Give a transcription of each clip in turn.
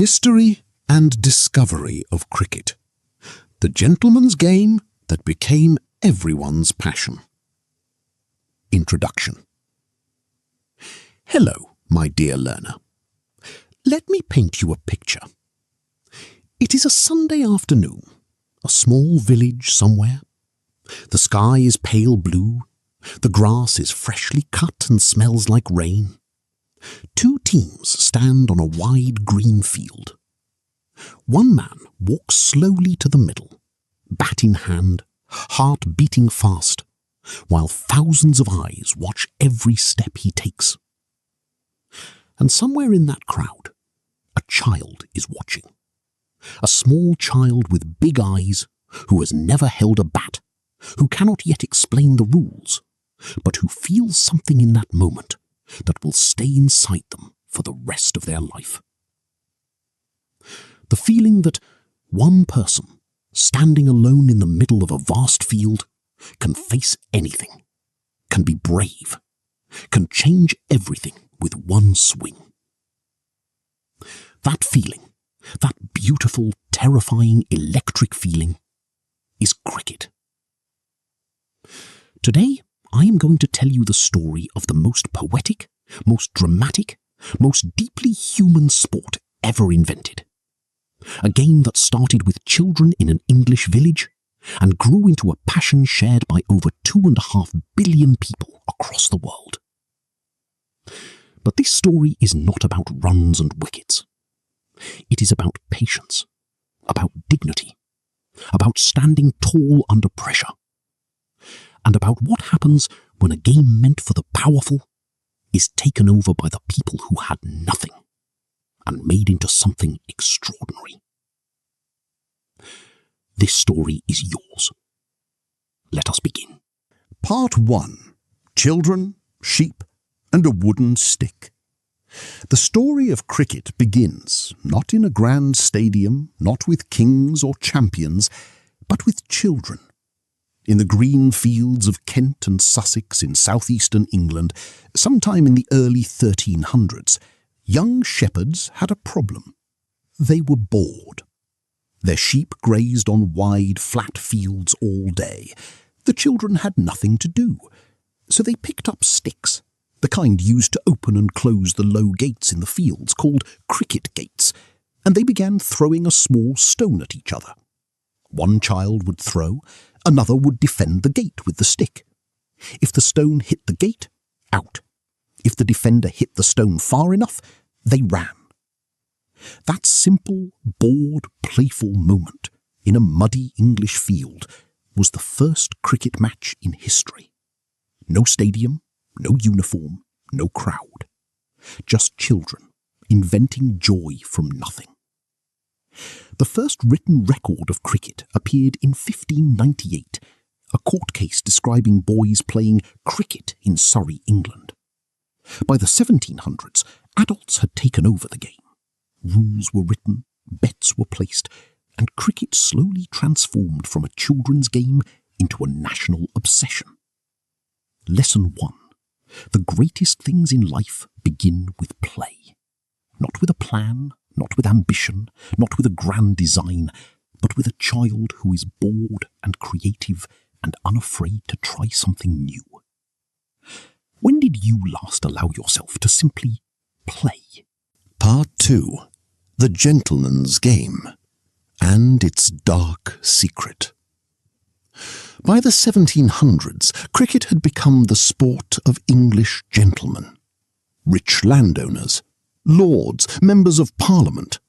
History and discovery of cricket. The gentleman's game that became everyone's passion. Introduction. Hello, my dear learner. Let me paint you a picture. It is a Sunday afternoon, a small village somewhere. The sky is pale blue, the grass is freshly cut and smells like rain. Two teams stand on a wide green field. One man walks slowly to the middle, bat in hand, heart beating fast, while thousands of eyes watch every step he takes. And somewhere in that crowd, a child is watching. A small child with big eyes, who has never held a bat, who cannot yet explain the rules, but who feels something in that moment that will stay inside them for the rest of their life. The feeling that one person, standing alone in the middle of a vast field, can face anything, can be brave, can change everything with one swing. That feeling, that beautiful, terrifying, electric feeling, is cricket. Today, I am going to tell you the story of the most poetic, most dramatic, most deeply human sport ever invented. A game that started with children in an English village and grew into a passion shared by over 2.5 billion people across the world. But this story is not about runs and wickets. It is about patience, about dignity, about standing tall under pressure, and about what happens when a game meant for the powerful is taken over by the people who had nothing and made into something extraordinary. This story is yours. Let us begin. Part 1. Children, Sheep, and a Wooden Stick. The story of cricket begins not in a grand stadium, not with kings or champions, but with children. In the green fields of Kent and Sussex in southeastern England, sometime in the early 1300s, young shepherds had a problem. They were bored. Their sheep grazed on wide, flat fields all day. The children had nothing to do, so they picked up sticks, the kind used to open and close the low gates in the fields called cricket gates, and they began throwing a small stone at each other. One child would throw, another would defend the gate with the stick. If the stone hit the gate, out. If the defender hit the stone far enough, they ran. That simple, bored, playful moment in a muddy English field was the first cricket match in history. No stadium, no uniform, no crowd. Just children inventing joy from nothing. The first written record of cricket appeared in 1598, a court case describing boys playing cricket in Surrey, England. By the 1700s, adults had taken over the game. Rules were written, bets were placed, and cricket slowly transformed from a children's game into a national obsession. Lesson 1. The greatest things in life begin with play. Not with a plan, not with ambition, not with a grand design, but with a child who is bored and creative and unafraid to try something new. When did you last allow yourself to simply play? Part 2. The gentleman's game and its dark secret. By the 1700s, cricket had become the sport of English gentlemen, rich landowners, lords, members of Parliament.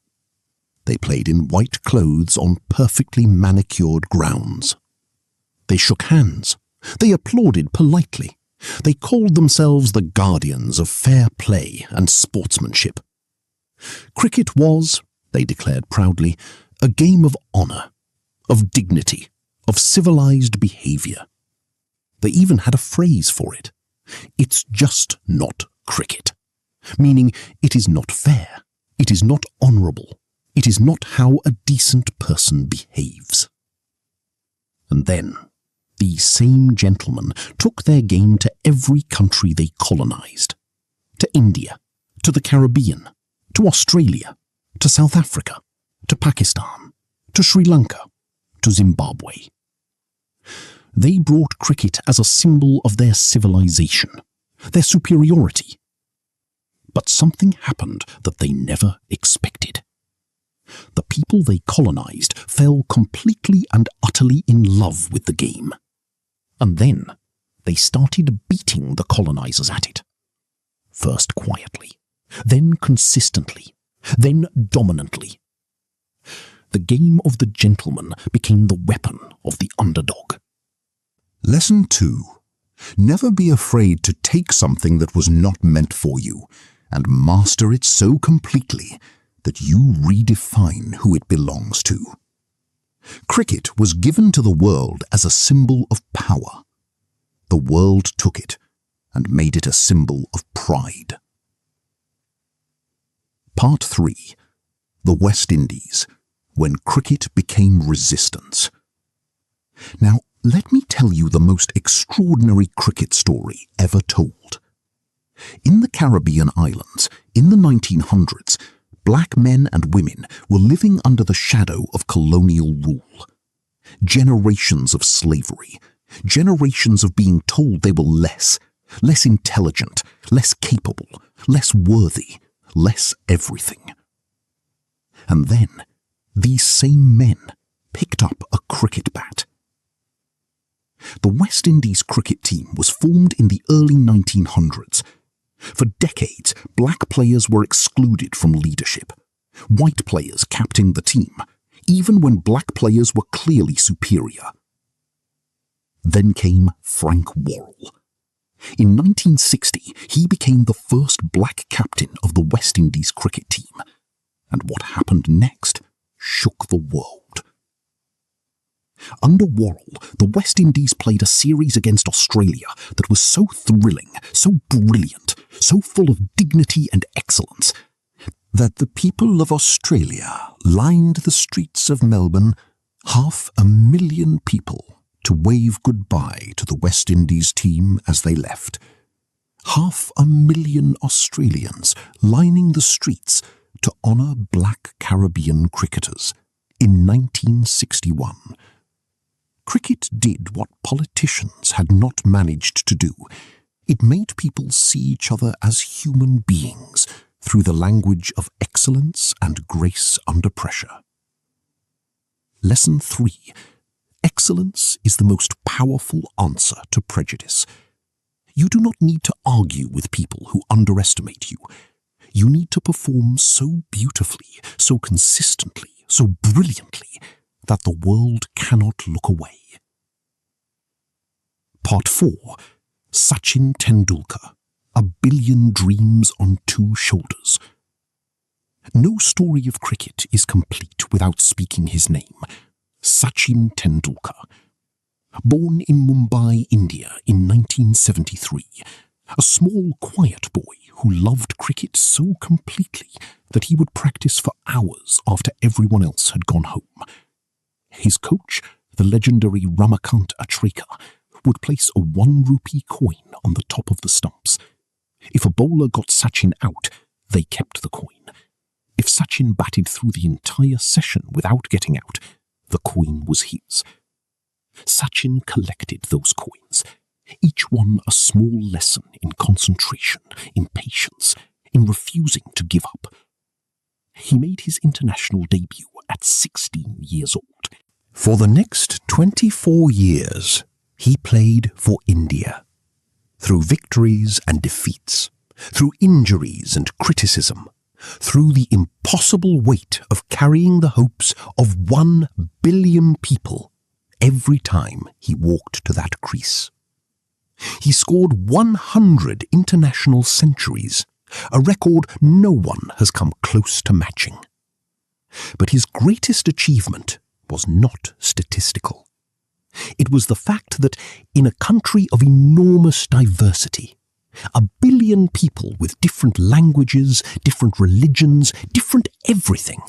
They played in white clothes on perfectly manicured grounds. They shook hands. They applauded politely. They called themselves the guardians of fair play and sportsmanship. Cricket was, they declared proudly, a game of honour, of dignity, of civilized behaviour. They even had a phrase for it. It's just not cricket. Meaning it is not fair, it is not honourable, it is not how a decent person behaves. And then, these same gentlemen took their game to every country they colonised. To India, to the Caribbean, to Australia, to South Africa, to Pakistan, to Sri Lanka, to Zimbabwe. They brought cricket as a symbol of their civilization, their superiority. But something happened that they never expected. The people they colonized fell completely and utterly in love with the game. And then they started beating the colonizers at it. First quietly, then consistently, then dominantly. The game of the gentleman became the weapon of the underdog. Lesson 2. Never be afraid to take something that was not meant for you and master it so completely that you redefine who it belongs to. Cricket was given to the world as a symbol of power. The world took it and made it a symbol of pride. Part 3. The West Indies, when cricket became resistance. Now, let me tell you the most extraordinary cricket story ever told. In the Caribbean islands, in the 1900s, black men and women were living under the shadow of colonial rule. Generations of slavery, generations of being told they were less intelligent, less capable, less worthy, less everything. And then, these same men picked up a cricket bat. The West Indies cricket team was formed in the early 1900s. For decades, black players were excluded from leadership. White players captained the team, even when black players were clearly superior. Then came Frank Worrell. In 1960, he became the first black captain of the West Indies cricket team. And what happened next shook the world. Under Worrell, the West Indies played a series against Australia that was so thrilling, so brilliant, so full of dignity and excellence, that the people of Australia lined the streets of Melbourne, 500,000 people, to wave goodbye to the West Indies team as they left. 500,000 Australians lining the streets to honour black Caribbean cricketers in 1961. Cricket did what politicians had not managed to do. It made people see each other as human beings through the language of excellence and grace under pressure. Lesson 3. Excellence is the most powerful answer to prejudice. You do not need to argue with people who underestimate you. You need to perform so beautifully, so consistently, so brilliantly, that the world cannot look away. Part 4. Sachin Tendulkar, A Billion Dreams on Two Shoulders. No story of cricket is complete without speaking his name. Sachin Tendulkar. Born in Mumbai, India in 1973, a small, quiet boy who loved cricket so completely that he would practice for hours after everyone else had gone home. His coach, the legendary Ramakant Achrekar, would place a 1 rupee coin on the top of the stumps. If a bowler got Sachin out, they kept the coin. If Sachin batted through the entire session without getting out, the coin was his. Sachin collected those coins, each one a small lesson in concentration, in patience, in refusing to give up. He made his international debut at 16 years old. For the next 24 years, he played for India. Through victories and defeats, through injuries and criticism, through the impossible weight of carrying the hopes of 1 billion people every time he walked to that crease. He scored 100 international centuries, a record no one has come close to matching. But his greatest achievement was not statistical. It was the fact that in a country of enormous diversity, 1 billion people with different languages, different religions, different everything,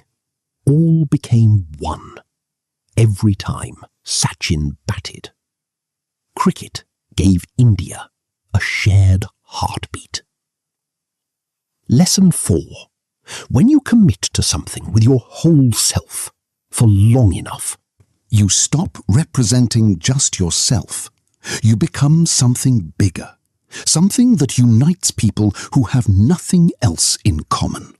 all became one every time Sachin batted. Cricket gave India a shared heartbeat. Lesson 4. When you commit to something with your whole self for long enough, you stop representing just yourself. You become something bigger, something that unites people who have nothing else in common.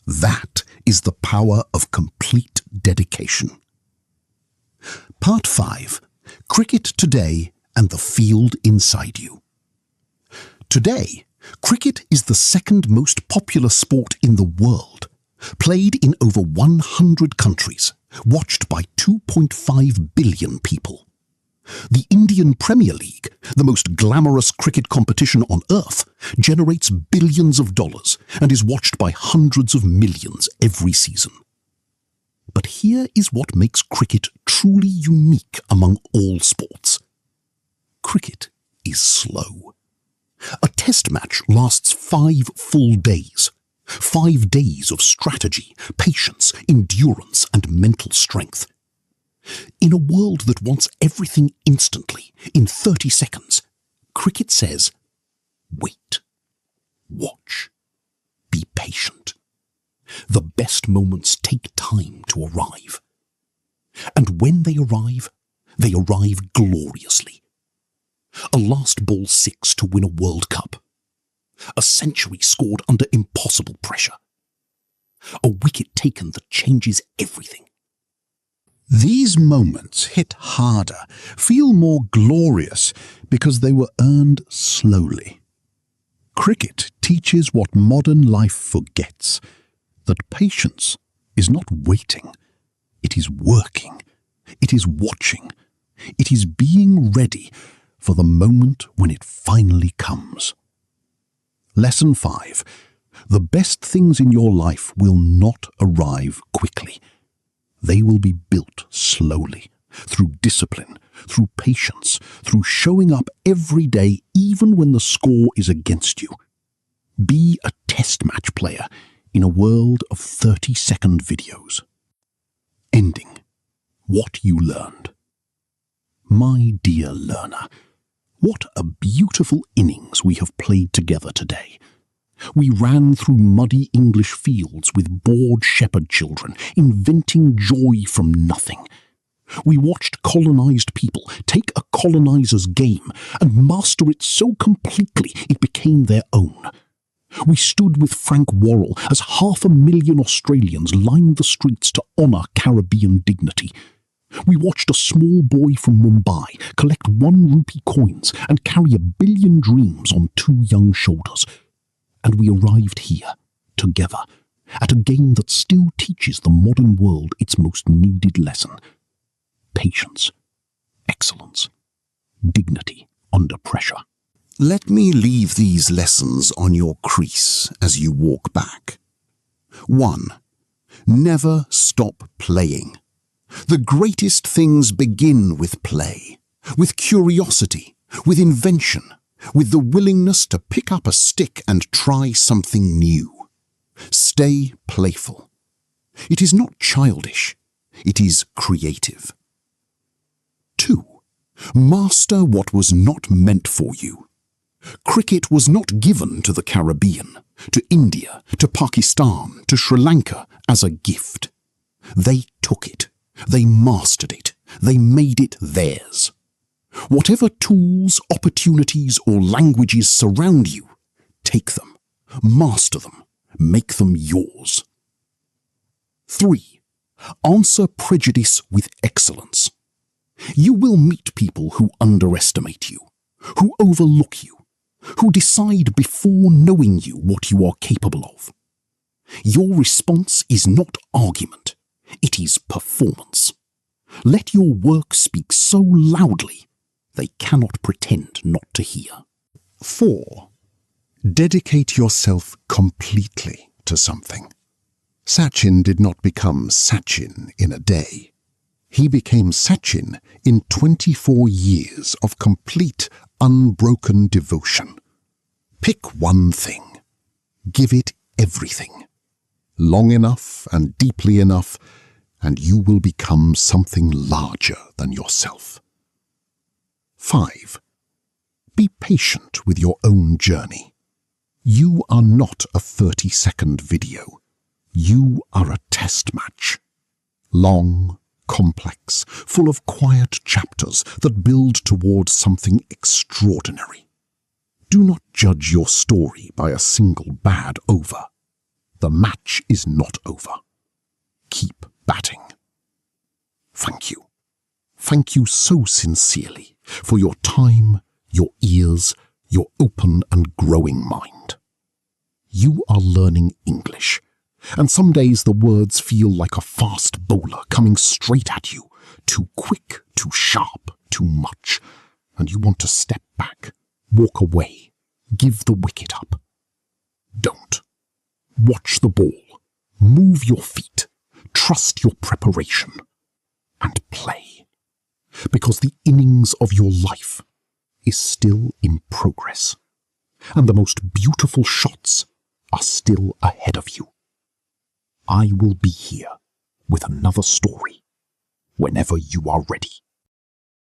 That is the power of complete dedication. Part 5. Cricket Today and the Field Inside You. Today, cricket is the second most popular sport in the world, played in over 100 countries, watched by 2.5 billion people. The Indian Premier League, the most glamorous cricket competition on earth, generates billions of dollars and is watched by hundreds of millions every season. But here is what makes cricket truly unique among all sports. Cricket is slow. A test match lasts 5 full days. 5 days of strategy, patience, endurance, and mental strength. In a world that wants everything instantly, in 30 seconds, cricket says, wait, watch, be patient. The best moments take time to arrive. And when they arrive gloriously. A last ball 6 to win a World Cup. A century scored under impossible pressure. A wicket taken that changes everything. These moments hit harder, feel more glorious, because they were earned slowly. Cricket teaches what modern life forgets, that patience is not waiting, it is working, it is watching, it is being ready for the moment when it finally comes. Lesson 5. The best things in your life will not arrive quickly. They will be built slowly, through discipline, through patience, through showing up every day even when the score is against you. Be a test match player in a world of 30-second videos. Ending. What you learned. My dear learner, what a beautiful innings we have played together today. We ran through muddy English fields with bored shepherd children, inventing joy from nothing. We watched colonized people take a colonizer's game and master it so completely it became their own. We stood with Frank Worrell as 500,000 Australians lined the streets to honour Caribbean dignity. We watched a small boy from Mumbai collect 1 rupee coins and carry 1 billion dreams on 2 young shoulders. And we arrived here, together, at a game that still teaches the modern world its most needed lesson. Patience, excellence, dignity under pressure. Let me leave these lessons on your crease as you walk back. 1. Never stop playing. The greatest things begin with play, with curiosity, with invention, with the willingness to pick up a stick and try something new. Stay playful. It is not childish, it is creative. 2. Master what was not meant for you. Cricket was not given to the Caribbean, to India, to Pakistan, to Sri Lanka as a gift. They took it, they mastered it, they made it theirs. Whatever tools, opportunities, or languages surround you, take them, master them, make them yours. 3. Answer prejudice with excellence. You will meet people who underestimate you, who overlook you, who decide before knowing you what you are capable of. Your response is not argument, it is performance. Let your work speak so loudly they cannot pretend not to hear. 4. Dedicate yourself completely to something. Sachin did not become Sachin in a day. He became Sachin in 24 years of complete, unbroken devotion. Pick one thing. Give it everything. Long enough and deeply enough, and you will become something larger than yourself. 5. Be patient with your own journey. You are not a 30-second video. You are a test match. Long, complex, full of quiet chapters that build towards something extraordinary. Do not judge your story by a single bad over. The match is not over. Keep batting. Thank you. Thank you so sincerely for your time, your ears, your open and growing mind. You are learning English, and some days the words feel like a fast bowler coming straight at you, too quick, too sharp, too much, and you want to step back, walk away, give the wicket up. Don't. Watch the ball, move your feet, trust your preparation, and play. Because the innings of your life is still in progress, and the most beautiful shots are still ahead of you. I will be here with another story whenever you are ready.